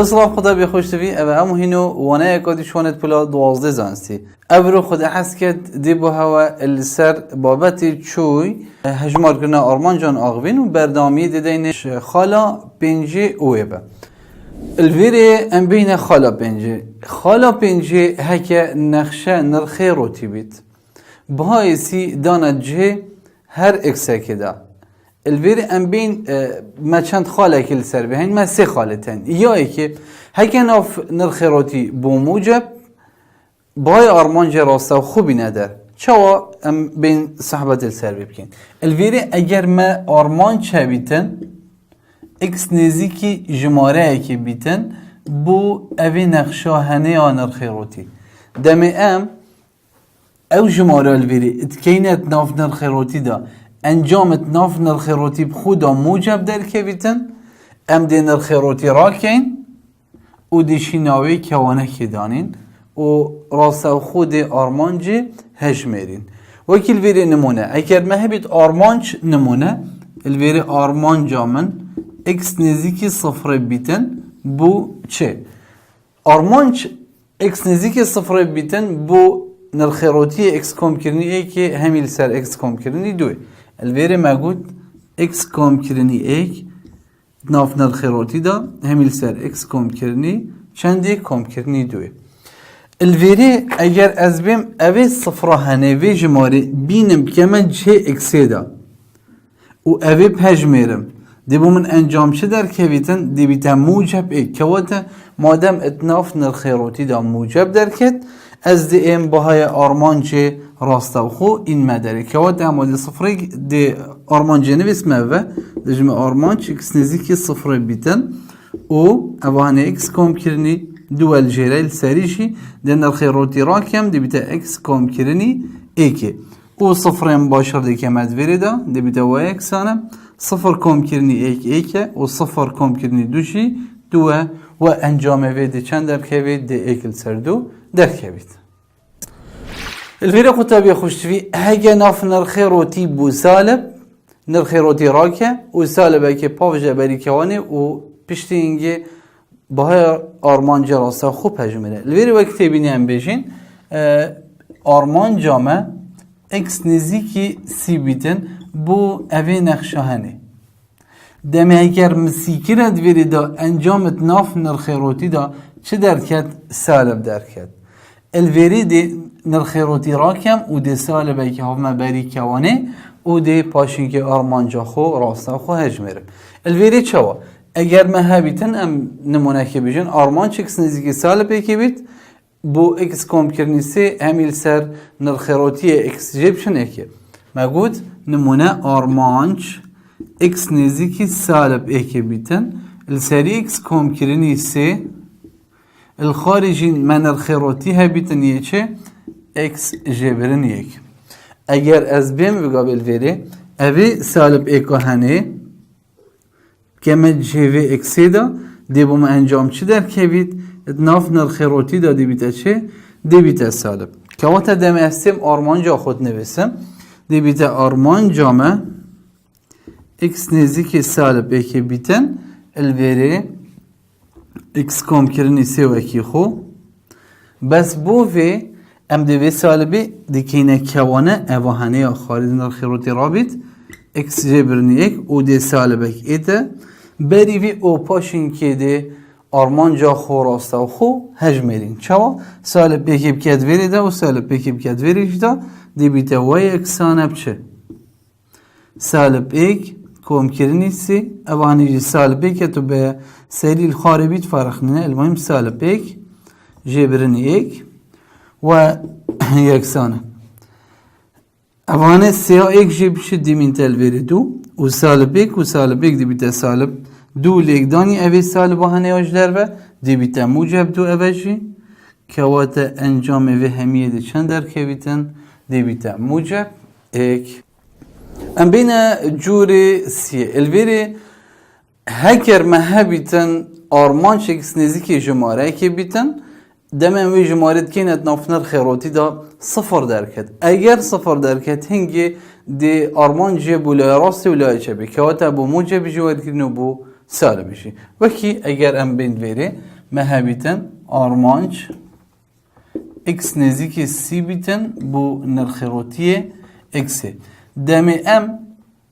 اصلاف خدا بخوش تبی او امو هینو وانه اکادی شوانت پلا 12 زانستی ابرو خدا حس کرد دی با هوا السر بابتی چوی هجمار کنه آرمان جان آغوین و بردامی دیدینش خالا پنجی اوه با الویره ام بین خالا پنجی هکه نقشه نرخی روتی بید بهایسی دانا جه هر اکسه دا الویره ام بین ما چند خاله کل سر بهین ما سه خاله تن یا که هکه ناف نرخی روتی بو موجب بهای آرمان جه راسته خوبی ندار چوا ام بین صحبت السر بکن الویره اگر ما آرمان چه بیتن اکس نزیکی جماره که بیتن بو اوی نقشه هنه نرخی روتی دمه ام او جماره الویری اتکینت ناف نرخی روتی دا انجامت ناف نرخی روتی بخودا موجب در که بیتن ام دی نرخی روتی را کن او دی شیناوی کوانه که دانین و راسته خود آرمانجی هجمرین وکی الویری نمونه اگر مهبید آرمانج نمونه الویری آرمانجا من اکس نزیکی صفر بیتن بو چه؟ آرمانج اکس نزیکی صفر بیتن بو نرخیروتی اکس کم کرنی ای که همیل سر اکس کم کرنی دوی الویره مگود اکس کم کرنی ای ناف نرخیروتی دا همیل سر اکس کم کرنی چندی کم کرنی دوی الویره اگر از بیم اوی صفره هنوی جماره بینم که من چه اکسی دا و اوی پجمیرم دی بو من انجام چه در کویتن دی بیتا موجب ای کواتا مادم اتناف نرخیروتی دا موجب در کت از دی ام باهای آرمان چه راسته و خو این مداره کواتا اما دی صفره دی آرمان چه نویس موه دجمه آرمان چه اکس نزیکی صفره بیتن او اوانه اکس کم کرنی دول جیره سریشی دی نرخیروتی را کم دی بیتا اکس کم کرنی ای که او صفره مباشر دی که مدوری دا دی بیتا و اکسانه صفر کم کرنی ایکه و صفر کم کرنی دوشی دوه و انجام ویدی چند در کوید دی ایکل سر دو در کوید الفیره خطابی خوشتوی هگه ناف نرخی روتی بو سالب نرخی روتی راکه و سالبه که پاوجه بری کوانه و پشتی اینگه باهای آرمان جراسه خوب هجمره الفیره وقتی بینیم بیشین آرمان جامعه اکس نزیکی سی بیتن بو اوی نقشه هنه دمه اگر مسیکرت ویری دا انجامت ناف نرخیروتی دا چه درکت سالب درکت الویری دی نرخیروتی را کم او دی سالبه که همه بری کوانه او دی پاشین که آرمانجا خو راسته خو هجمره الویری چوا اگر مهبیتن ام نمونه که بیشن آرمان چکس نزیکی سالبه که بیت بو اکس کم کرنیسی همیل سر نرخیروتی اکس جیبشن اکه مگود نمونه آرمانج اکس نزیکی سالب ایکه بیتن السری اکس کم کرنی سه الخارجی من الخیراتی ها بیتن یه چه اکس جبرن یک اگر از بیم بقابل ویره اوی سالب ایکه هنه که من جوه اکسی دا دی بوم انجام چی در که بید ناف نرخیراتی دا دی بیته چه دی بیته سالب که واتا دم استیم آرمان جا خود نویسم دی بیته آرمان جامعه اکس نزیکی سالب ایکی بیتن الویره اکس کم کرنی سی و اکی خو بس بو وی ام دوی سالبی دیکینه کوانه اوهانه یا خارج نرخیروتی رابط اکس جبرنی ایک او دی سالب ایک ایده بری وی او پاشین که دی آرمان جا خو راسته و خو هجمرین چوا سالب ایکی بکد ویری ده و سالب ایکی بکد ویریش ده دی بیته وای اکسانه بچه سالب ایک کم کرنی سی اوانی جی سالب ایک تو به سری الخاربیت فرق نه المهم سالب ایک جبرنی ایک و یکسانه اوانه سیا ایک جی بشه دیمین تلویری دو و سالب ایک دی بیته سالب دو لیک دانی اوی سالب هنه اجدر و دی بیته موجب دو اوشی که وقت انجام اوی همیه دی چند در که بیتن دی بیته موجب ایک ام بین جوری سیه الویری هکر مها بیتن آرمان شکس نزیکی جماره که بیتن دمن وی جماره کینت نافنر خیراتی دا صفر درکت اگر صفر درکت هنگی دی آرمان جه بولای راستی ولای چه بی که واتا بو موجب جواد کرنو بو سالب بشی وکی اگر ام بین ویری مهبیتن آرمانج x نزدیک سی بیتن بو نرخروتی x دم ام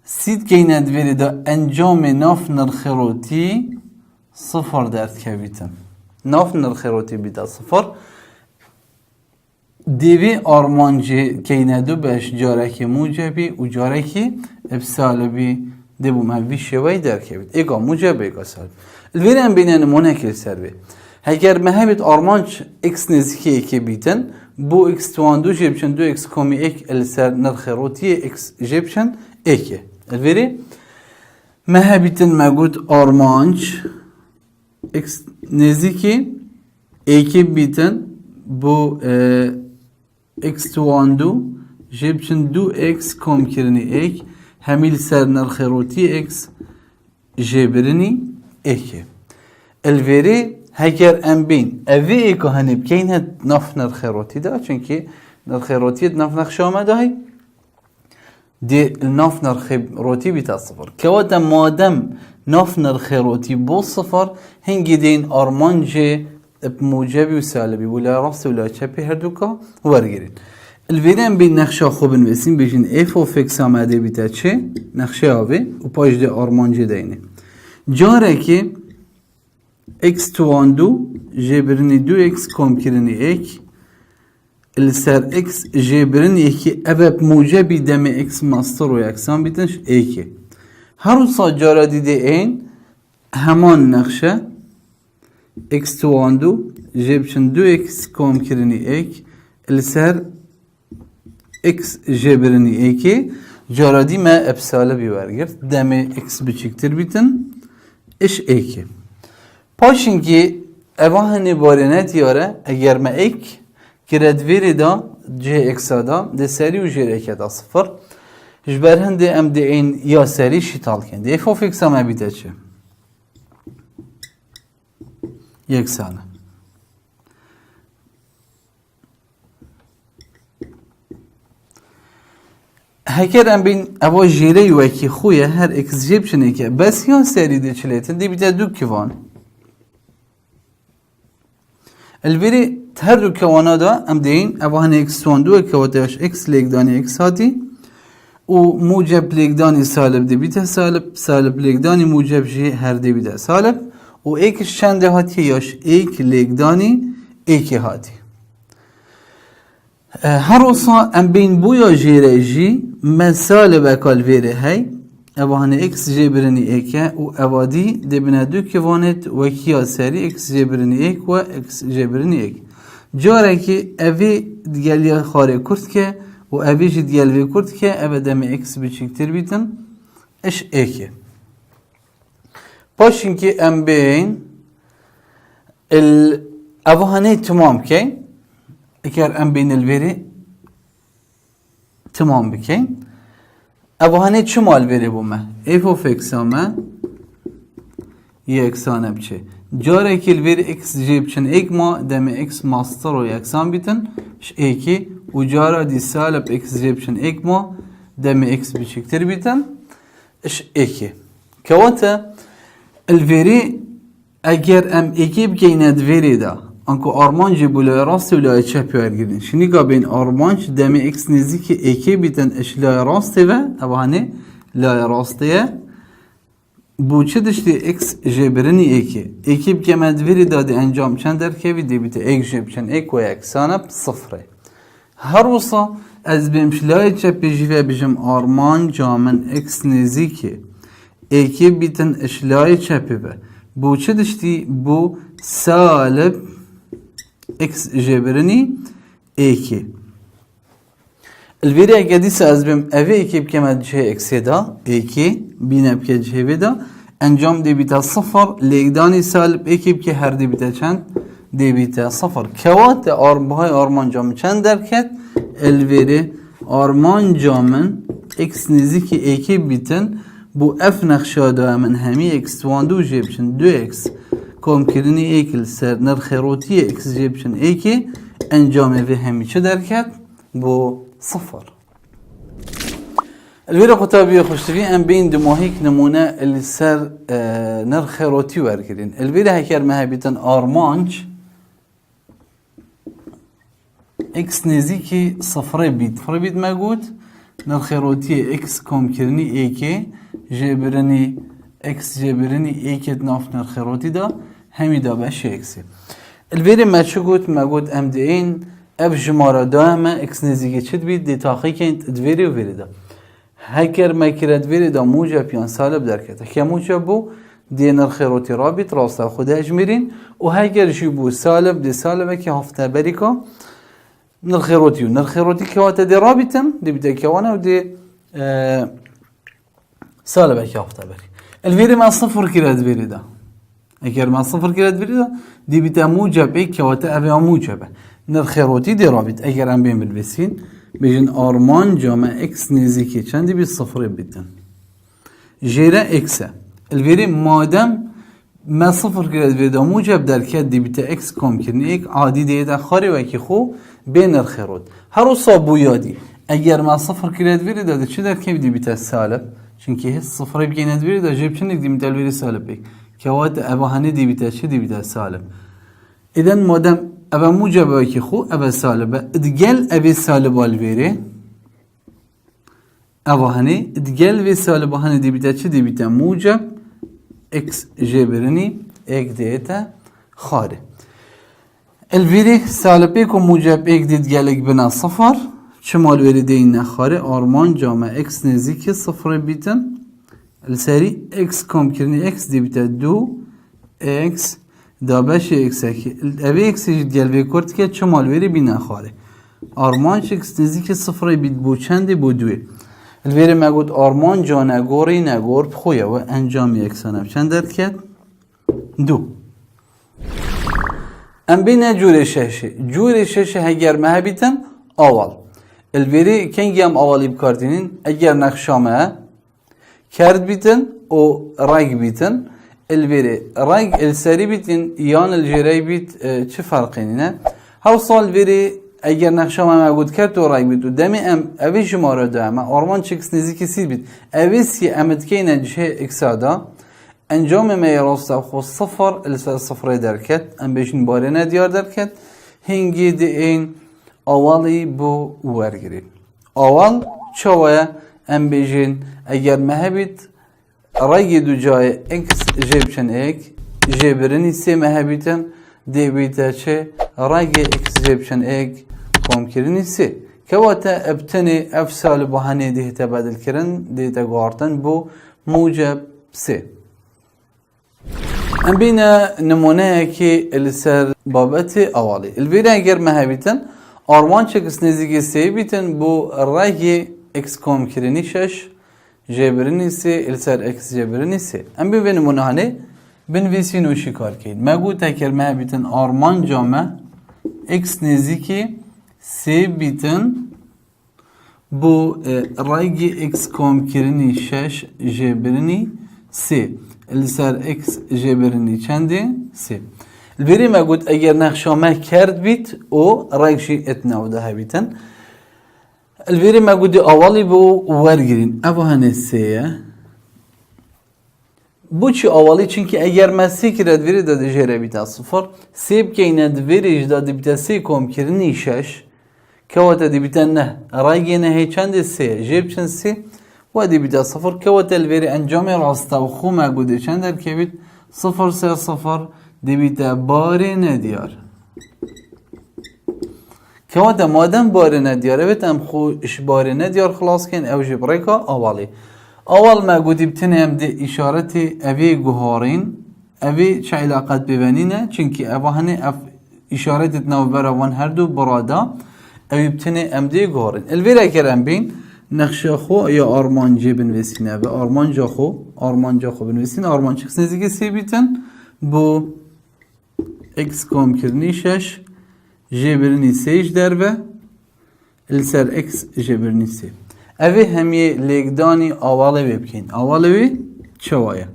سید گیند ویری دا انجام ناف نرخروتی صفر درد کبیتن ناف نرخروتی بیتا صفر دیوی آرمانجی کیندو بهش جارکی موجبی و جارکی ابسالبی دبو مهوی شوی درکبید ایگا موجب ایگا سالب الویرم بینن منکر سر بی اگر مهبید آرمانج x نزدیکی اکی بیتن بو x تواندو جبشن دو x کمی اک السر نرخروتی x جبشن اکی الویری مهبیتن مگود آرمانج x نزدیکی اکی بیتن بو x تواندو جبشن دو x کم کرنی اک همیل سر نرخروتی x جبرنی اکی الویری هگر ام بین اوی ایکو هنی بکین هد نف نرخروتی دا چونکه نرخروتی نف نخش آمده های دی نف نرخروتی بیتا صفر که وقت مادم نف نرخروتی بو صفر هنگی دین آرمانجه موجبی و سالبی ولا راست ولا چپی هر دوکا ورگیرین الویرم بین نقشه خوب نویسیم بجین اف و فکس آمده بیتا چه نقشه آوه و پاش ده آرمانجه دینه جاره که x تواندو جبرنی دو x کم کرنی اک السر x جبرنی اکی ابب موجبی دم x ماستر و یکسان بیتنش اکی هر روزا جارا دیده این همان نقشه x تواندو جبشن دو x کم کرنی اک السر x جبرنی اکی جارا دی ما ابساله بیورگرد دم x بچکتر بیتن اش اکی پاشین که اوهانی بارینه دیاره اگر ما ایک کردویری دا جه اکسا دا ده سری و جه اکا دا صفر جبر هنده ام ده این یا سری شیطال کنده اف of x ما بیده چه یک سانه هکر ام بین اوا جیره یو اکی خویه هر اکس جیب چنه که بس یا سری ده چلیتن ده بیده دو کیوان الویری هر دو کوانا دا ام دین اوهان x تواندو کواتش x لیگدانی x هاتی و موجب لیگدانی سالب دی بیته سالب لیگدانی موجب جی هر دی بیته سالب و ایکش چنده هاتی یاش ایک لیگدانی ایکی هاتی هر اصلا ام بین بویا جیره جی من سالب اکال ویره هی اوهان x جبرنی ایکه و اوادی دبنا دو کوانت و کیا سری x جبرنی ایک و x جبرنی ایک جاره که اوی دیگلی خاره کرد که و اوی جی دیگلی کرد که اوه دم x بچکتر بیتن اش ایکه پاشین که ام بین اوهانه تمام که اگر ام بین الویری تمام بکن اوهانه چه مال بره بومه اف of x همه یکسانه بچه جاره که الویر x جیب چن ایک ما دم x ماستر و یکسان بیتن ش ایکی و جاره دی سالب x جیب چن ایک ما دم x بچکتر بیتن اش ایکی که واتا الویری اگر ام ایکی بگیند ویری دا انکو آرمانج بولای راست و لای چپی ورگیرین شنی گا بین آرمانج دم x نزدیک ایکی بیتن اش لای راسته و اوهانه لای راسته بو چه دشتی x جبرنی ایکی بکمد ویری داده انجام چند در که ویدی بیته ایک جب چند ایک و یک سانب صفره هر وصا از بیمش لای چپی جیوه بجم آرمان جامن x نزدیک ایکی بیتن اش لای چپی به بو چه دشتی بو سالب x جبرنی ایکی الویری اگه دیسه از بیم اوه ایکی بکمد جه اکسی دا ایکی بینه بکه جه دا انجام دی بیتا صفر لیگدانی سالب ایکی بکه هر دی بیتا چند دی بیتا صفر کوات بهای آرمان جامن چند درکت الویری آرمان جامن اکس نزیکی ایکی بیتن بو اف نقشه دا من همی اکس تواندو جیبشن دو اکس کم کردنی ایکل سر نرخروتی اکس جیبشن ایکی انجام اوه همی چه درکت بو صفر الویره خطابی خوشتوی ام بین دماهیک نمونه اللي سر نرخ روتی ورگرین. الویره هکر مهبیتن آرمانج اکس نزیکی صفره بید. صفره بید ما گود نرخ روتی اکس کم کرنی ایکه جبرنی اکس جبرنی ایکت ناف نرخ روتی دا همی دا باشه اکسی. الویره ما چه گود ما گود ام دین اب جماره دائما اکس نزیکی چد بید دی تحقیق انت ادویره و ویره دا. هکر مکرد ویره دا موجب یان سالب درکته که موجب بو دی نرخ روتی رابط راستا خود اجمیرین و هکر شی بو سالب دی سالبه که هفته بریکا نرخ روتی که هاته دی رابطم دی بیده کهوانه و دی سالبه که هفته بری الویره من صفر کرد ویره دا اگر من صفر کرد ویره دا دی بیده موجب ای که هاته اوه موجبه نرخ روتی دی رابط اگر هم بین بلبسین بیشن آرمان جامع اکس نزدیکی چندی بی صفر بیدن جیره اکسه الویری مادم ما صفر کرد ویدا موجب در کد دی بیتا اکس کم کرنی ایک عادی دیده خاری و اکی خو بین الخیرود هر صابو یادی اگر ما صفر کرد ویری داده چه در کد دی بیتا سالب چونکه هست صفر بگیند ویری دا جیب چندی دی بیتا الویری سالب بیک که وقت اباهنی دی بیتا چه دی بیتا سالب ایدن مادم ابا موجب اکی خو ابا سالبه ادگل ابی سالب الویری اباهنی ادگل وی سالبه هنی دی بیتا چه دی بیتا موجب اکس جبرنی اک دیتا خاره الویری سالبه که موجب اک دید گلک بنا صفر شمال ویری دین نخاره آرمان جامع اکس نزدیک صفر بیتن السری اکس کم کرنی اکس دی بیتا دو اکس دابش اکس اکی اوی اکس جد گل وی کرد که شمال ویری بی نخاره آرمان اکس نزدیک صفر بیت بو چندی بو دوی الویره ما گود آرمان جا نگوری نگور بخویه و انجام یکسانه چند درد کرد؟ دو ام بینه جور ششه هگر مهبیتن اول الویره کنگی هم اولی بکاردینین اگر نقشامه کرد بیتن و رگ بیتن الویره رگ السری بیتن یان الجیره بیت چه فرقینه؟ هاو سال ویره اگر نقشه ما موجود کرد و رای بید و دمی ام اوی شماره ده اما آرمان چکس نزدیکی سی بید اوی سی امد که نجه اکسادا انجام می راست خو صفر السر صفر درکت ام بیشین باره ندیار درکت هنگی دی این اولی بو ورگرید اول چوه ام بیشین اگر مهبید رای دو جای اکس جیبشن اک جیبرنی سی مهبیدن دی بیتا چه رای اکس جیبشن اک کم کردنی سی که وقت ابتنی افسال بهانه ده تبادل کردن ده تقارتن بو موجب سی ام بینا نمونه که السر بابت اولی الویره اگر مهبیتن آرمان چکس نزدیکی سی بیتن بو رای اکس کم کردنی شش جبرنی سی السر اکس جبرنی سی ام بی نمونه هنه بنویسین و شکار کن مگو تکر مهبیتن آرمان جامع اکس نزدیکی سی بیتن بو رایگی اکس کم کرنی شش جبرنی سی السر اکس جبرنی چنده سی البری ما گفت اگر نقشامه کرد بیت او رایگشی اتناو ده بیتن البری ما گفت اولی بو ورگرین اوه هنه سیه بو چی اولی چونکه اگر ما سی کرد وری داده جره بیتا صفر سیب که ایند وریج داده بیتا سی کم کرنی شش كوتا دي بيتا نه رايجينا هي چند سي جيب چند سي ودي بيتا صفر كوتا الفيري انجامي راستا وخوما قده چند در كبيت صفر سي صفر دي بيتا باري نديار كوتا مادم باري نديار بيت ام خو اش باري نديار خلاص كين او جبريكا اولي اول ما قده بتنه هم دي اشارتي اوي قهارين اوي چه علاقات ببنينه چنكي اوهاني اف اشارتي تنو براوان هر دو برادا اوی بتنه امده گارن الویره کرم بین نقشه خو یا آرمان جی بنویسینه و آرمان جا خو بنویسین آرمان چکس نزدیک سی بیتن بو اکس کم کرنی شش جی برنی سیج دربه السر اکس جی برنی سی اوی همیه لیگدانی آواله ببکین آواله بی چوایه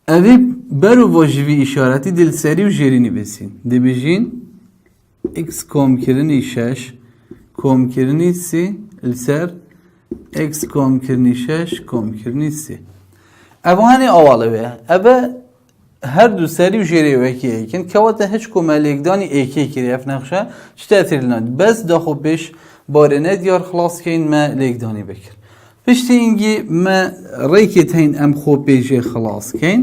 اوی برو واجبی اشارتی دل سری و جرینی بسین دی بجین اکس کم کرنی شش کم کرنی سی السر x کام کرنی 6 کام کرنی 3 اوه هنی آواله به اوه هر دو سری و جری و اکی ایکن که وقت هیچ کمال اکدانی ایکی کری اف نقشه چه تأثیر لند بس داخل بیش بارنه دیار خلاص کن ما لگدانی بکر پشتی اینگی ما ریکت هین ام خوب بیجی خلاص کن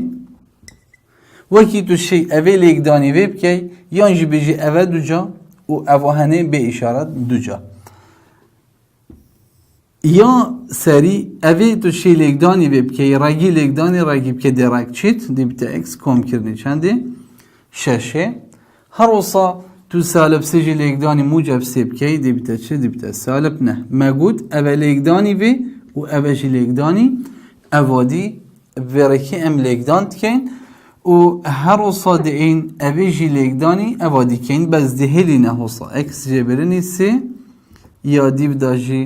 وکی تو شی اوه لگدانی ویب کی یانجی بیجی اوه دو جا و اوه هنی به اشارت دو جا یا سری اوی تو شی لگدانی ویب که رگی لگدانی رگی که درک چیت دی بیت اکس کام کردی چنده ششه هر وصا تو سالب سجی لگدانی موجب سیب که دی بیت چه دی بیت سالب نه مگود اوی لگدانی وی و اوی جی لگدانی اوادی ورکی ام لگدان کن و هر وصا دی این اوی جی لگدانی اوادی کن بس دی هلی نه وصا اکس جبرنی سی یا دی بداجی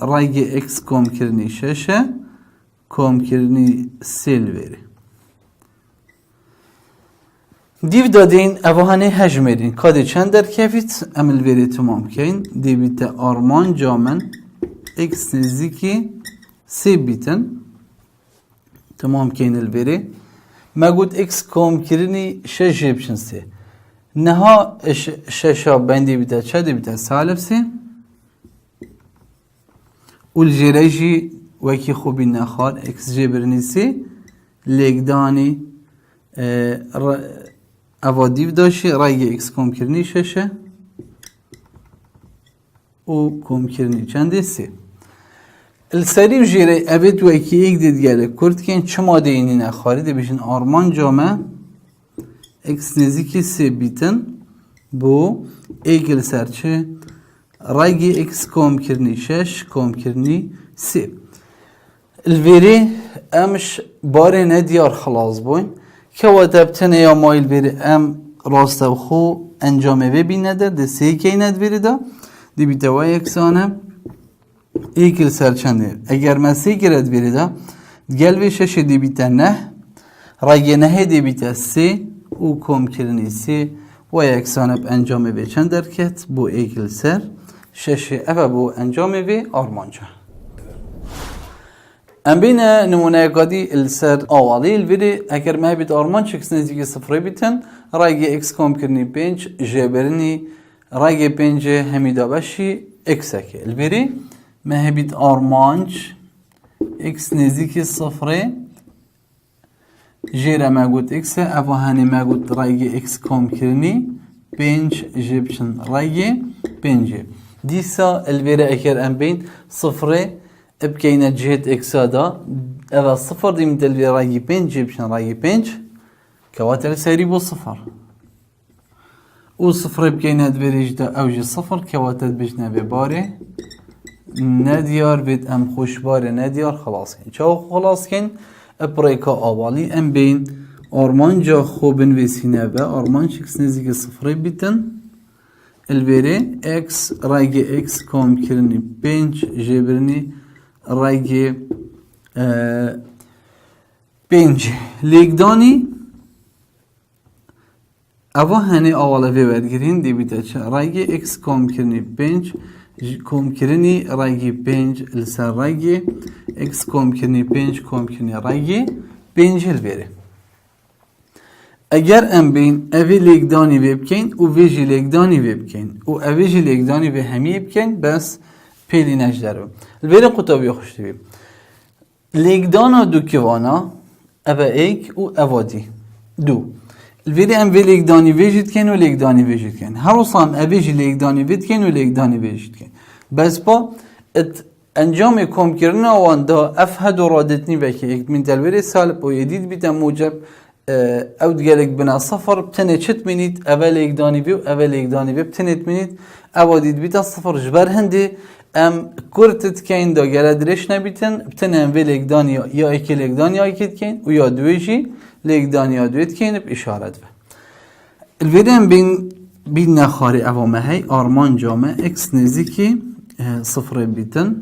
رای اکس کام کرنی ششه کام کرنی سیل وری دیو دادین اوهانه هجمرین کادی چند در کفیت عمل وری تمام کن دی بیت آرمان جامن اکس نزدیکی سی بیتن تمام کن الوری مگود اکس کام کرنی شش بشن سی نها ششا بندی بیت چه دی بیت سالب سی والجريجي وكي خوبي نخار اكس جبرنيسي لقداني افاديف داشي رايجي اكس كوم كرني ششه و كوم كرني چنده سي السري وجيري ابد وكي اك ديد گله كرد كين چما ديني نخاري دي بيشن آرمان جامع اكس نزيكي سي بيتن بو ايگل سرچه رایگی اکس کام کرنی شش کام کرنی سی الویری امش باره ندیار خلاص بوین که وقت ابتنه یا مایل بری ام راست و خو انجامه ببین ندر ده سی که ندویری دا دی بیتوای اکسانه ایکل سرچنده اگر من سی گرد بیری دا گلوی شش دی بیتا نه رایگی نه دی بیتا سی او کام کرنی سی و اکسانه انجامه بچند درکت بو ایکل سر ششه اوه بو انجام وی آرمانجا ام بین نمونه قادی السر آوالی الویری اگر ما بید آرمان چکس نزدیکی صفری بیتن رایگی اکس کام کرنی پنج جبرنی رایگی پنج همیدا بشی اکس اکی الویری ما بید آرمانج اکس نزدیکی صفری جیره ما گود اکس اوه هنی ما گود رایگی اکس کام کرنی پنج جبشن رایگی پنجه دیسا الویره اکر ام بین صفره ابکینه جهت اکسادا اول صفر دیم دلوی رای پنج جبشن رای پنج كواتر سري بو صفر و صفر بكينا دبريج دا اوجي صفر كواتر بجنا بباري نديار بيت ام خوش باري نديار خلاص كن چاو خلاص كن ابريكا اوالي ام بين ارمان جا خوبن وسينه با ارمان شكس نزيك صفر بيتن البري اكس رايجي اكس كوم كرني بنج جبرني رايجي بنج ليكداني اوا هنی آواله ویرگیرین دی بیت چه رایگی اکس کم کرنی پنج کم کرنی رایگی پنج لسر رایگی اکس کم کرنی پنج کم کرنی رایگی پنجل بره اگر ام بین اوی لگدانی بکن و ویجی لگدانی بکن و اویجی لگدانی به همی بکن بس پیلی نجدارم البته قطبی خوشتی بیم لگدانا دو کوانا اوه ایک و اوادی دو الفيدي ام في ليكداني فيجيت كان و ليكداني فيجيت كان هروصان افيجي ليكداني فيت كان و ليكداني فيجيت كان بس با ات انجام كوم كرنا وان دا افهد و رادتني بكي من دلويري سالب و يديد بيتا موجب او دقالك بنا صفر بتنه چت منيت اول ليكداني بي و اول ليكداني بي بتنت منيت او ديد بيتا صفر جبر هندي ام كورتت كاين دا قال دريش نبيتن بتنه ام في ليكداني يا ايكي ليكداني يا ايكيت كاين و يا دويجي ليكداني يا دويت كاين بإشارة به الفيديو بين نخاري اوامه هي ارمان جامع اكس نزيكي صفر بيتن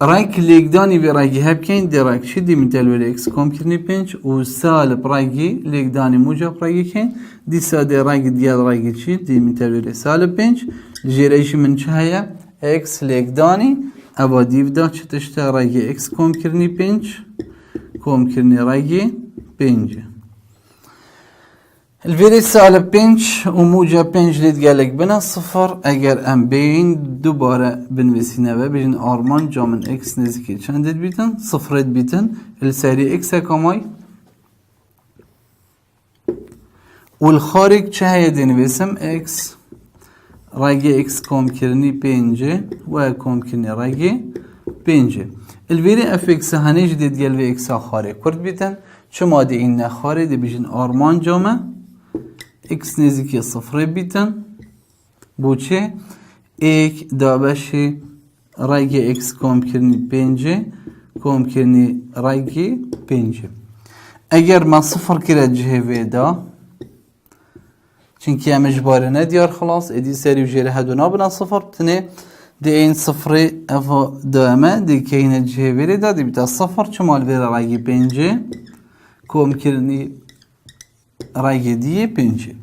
رای لیگدانی به رای هب کن درک چی دی مثال ولی اکس کم کردنی پنج و سالب رای لیگدانی موجب رای کن دی ساده رای دیال رای چی دی مثال ولی سالب پنج جریش من چه هیا اکس لیگدانی اوادی ودا چه تشت رای اکس کم کردنی پنج کم کردنی رای پنج الفيري سالب بنش وموجب بنش ليت قالك بنا صفر اگر ام بين دوباره بنويسينا بيجن ارمان جا من اكس نزكي چندت بيتن صفرت بيتن الساري اكس كماي والخارج چه هي دنويسم اكس راجي اكس كوم كرني بينجي و كوم كرني راجي بينجي الفيري اف اكس هنيج ديت قال في اكس خارج كرد بيتن شما دي ان خارج دي بيجن ارمان جامه x نزدیکی صفر بیتن بوچه ایک دابشی رایگی x کم کرنی پنجه کم کرنی رایگی پنجه اگر ما صفر کرد جهوه دا چونکه همش باره ندیار خلاص ادی سری و جره هدونا بنا صفر بتنه دی این صفر افا دامه دی که این جهوه دا دی بیتا صفر چمال ویره رایگی پنجه کم کرنی رای دیه پنجه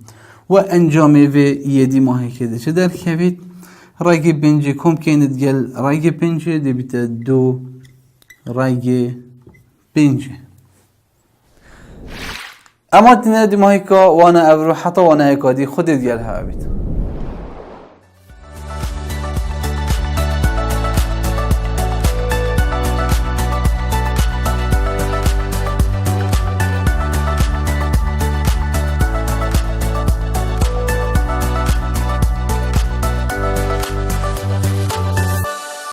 و انجامه و یدی ماهی کده چه در کبید رای پنجه کم کند گل رای پنجه دی بیت دو رای پنجه اما تنه دی ماهی که وانا ابرو حتی وانا اکادی خودت گل ها بید